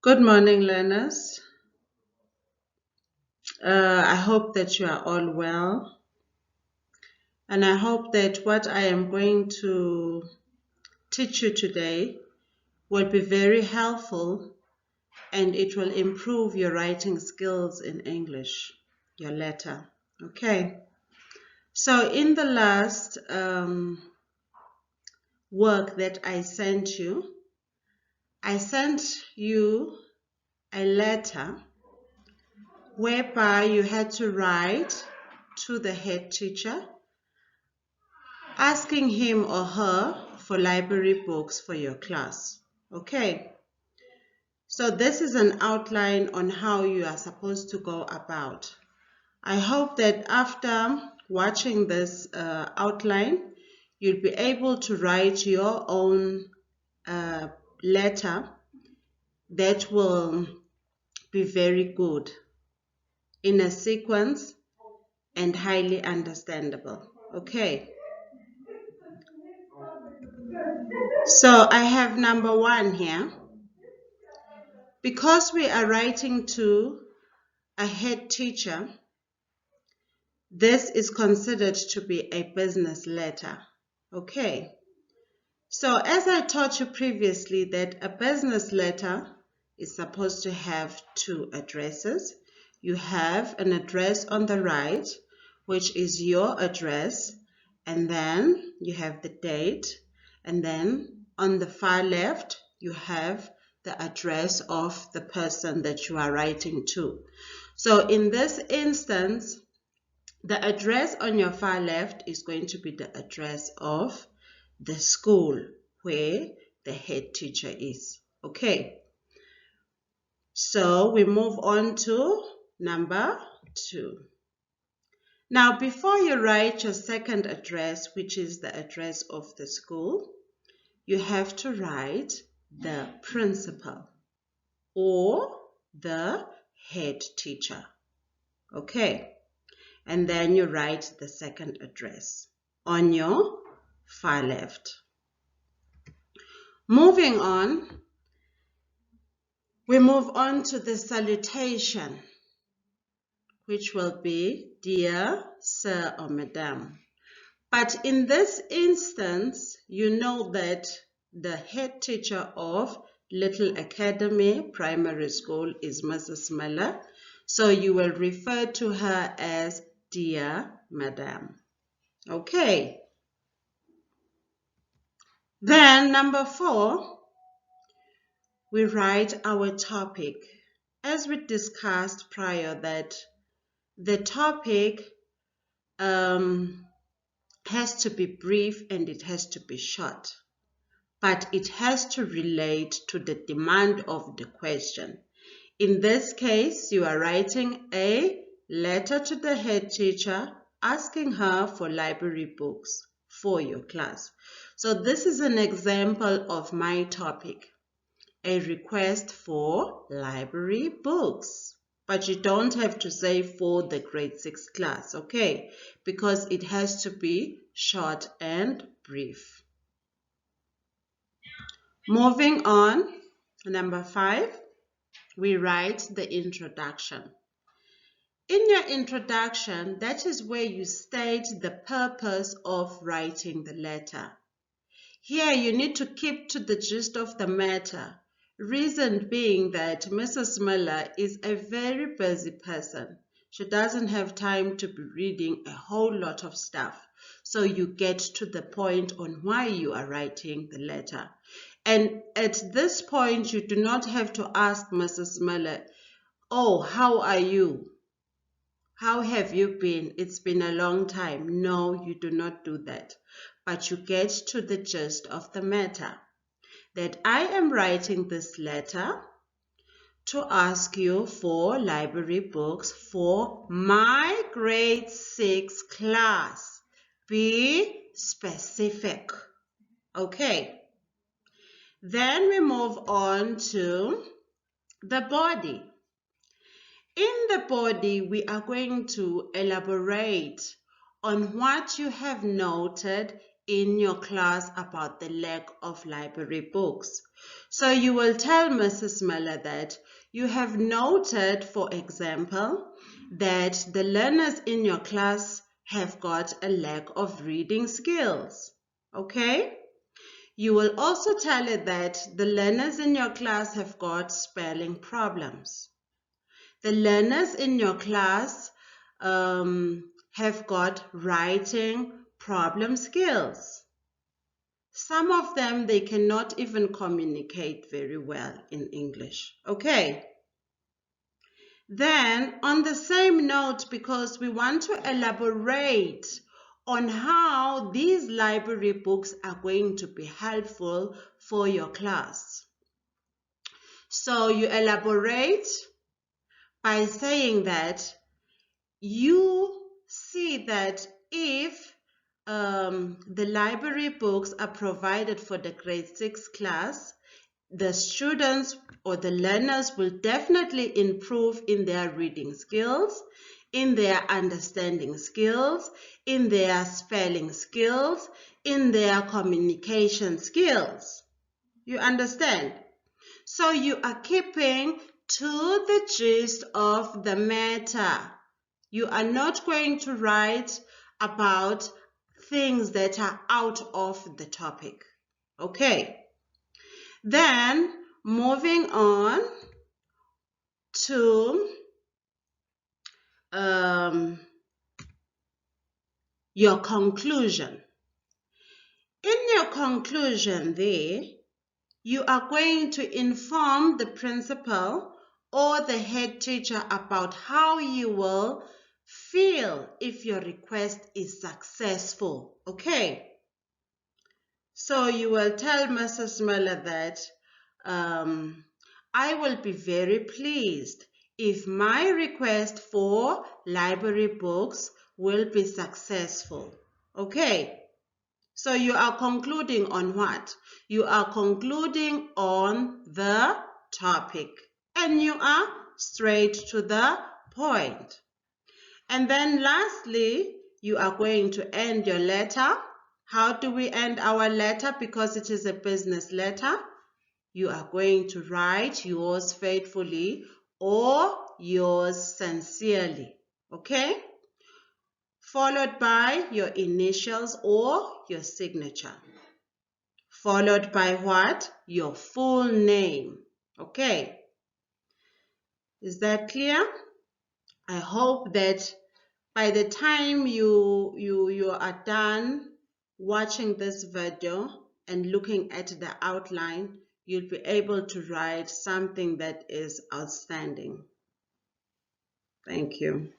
Good morning, learners. I hope that you are all well, and I hope that what I am going to teach you today will be very helpful and it will improve your writing skills in English, your letter. Okay, so in the last work that I sent you a letter whereby you had to write to the head teacher asking him or her for library books for your class. Okay, so this is an outline on how you are supposed to go about. I hope that after watching this outline, you'll be able to write your own letter that will be very good in a sequence and highly understandable. Okay. So I have number 1 here. Because we are writing to a head teacher, this is considered to be a business letter. Okay. So as I taught you previously that a business letter is supposed to have 2 addresses. You have an address on the right, which is your address, and then you have the date, and then on the far left, you have the address of the person that you are writing to. So in this instance, the address on your far left is going to be the address of the school where the head teacher is. Okay, so we move on to number 2. Now, before you write your second address, which is the address of the school, you have to write the principal or the head teacher. Okay, and then you write the second address on your far left. Moving on, we move on to the salutation, which will be dear sir or madam. But in this instance, you know that the head teacher of Little Academy Primary School is Mrs. Miller, so you will refer to her as dear madam. Okay. Then number 4, we write our topic. As we discussed prior, that the topic has to be brief and it has to be short, but it has to relate to the demand of the question. In this case, you are writing a letter to the head teacher asking her for library books for your class. So this is an example of my topic, a request for library books. But you don't have to say for the grade 6 class, okay? Because it has to be short and brief. Moving on, number 5, we write the introduction. In your introduction, that is where you state the purpose of writing the letter. Here you need to keep to the gist of the matter. Reason being that Mrs. Miller is a very busy person. She doesn't have time to be reading a whole lot of stuff. So you get to the point on why you are writing the letter. And at this point, you do not have to ask Mrs. Miller, oh, how are you? How have you been? It's been a long time. No, you do not do that. But you get to the gist of the matter. That I am writing this letter to ask you for library books for my grade 6 class. Be specific. Okay. Then we move on to the body. In the body, we are going to elaborate on what you have noted in your class about the lack of library books. So you will tell Mrs. Miller that you have noted, for example, that the learners in your class have got a lack of reading skills. Okay? You will also tell her that the learners in your class have got spelling problems. The learners in your class have got writing problem skills. Some of them, they cannot even communicate very well in English. Okay. Then, on the same note, because we want to elaborate on how these library books are going to be helpful for your class. So you elaborate by saying that you see that if the library books are provided for the grade 6 class, the students or the learners will definitely improve in their reading skills, in their understanding skills, in their spelling skills, in their communication skills. You understand? So you are keeping to the gist of the matter. You are not going to write about things that are out of the topic. Okay. Then moving on to your conclusion. In your conclusion there, you are going to inform the principal or the head teacher about how you will feel if your request is successful. Okay? So you will tell Mrs. Miller that I will be very pleased if my request for library books will be successful. Okay? So you are concluding on what? You are concluding on the topic. And you are straight to the point. And then lastly, you are going to end your letter. How do we end our letter? Because it is a business letter. You are going to write yours faithfully or yours sincerely. Okay? Followed by your initials or your signature. Followed by what? Your full name. Okay? Is that clear? I hope that by the time you are done watching this video and looking at the outline, you'll be able to write something that is outstanding. Thank you.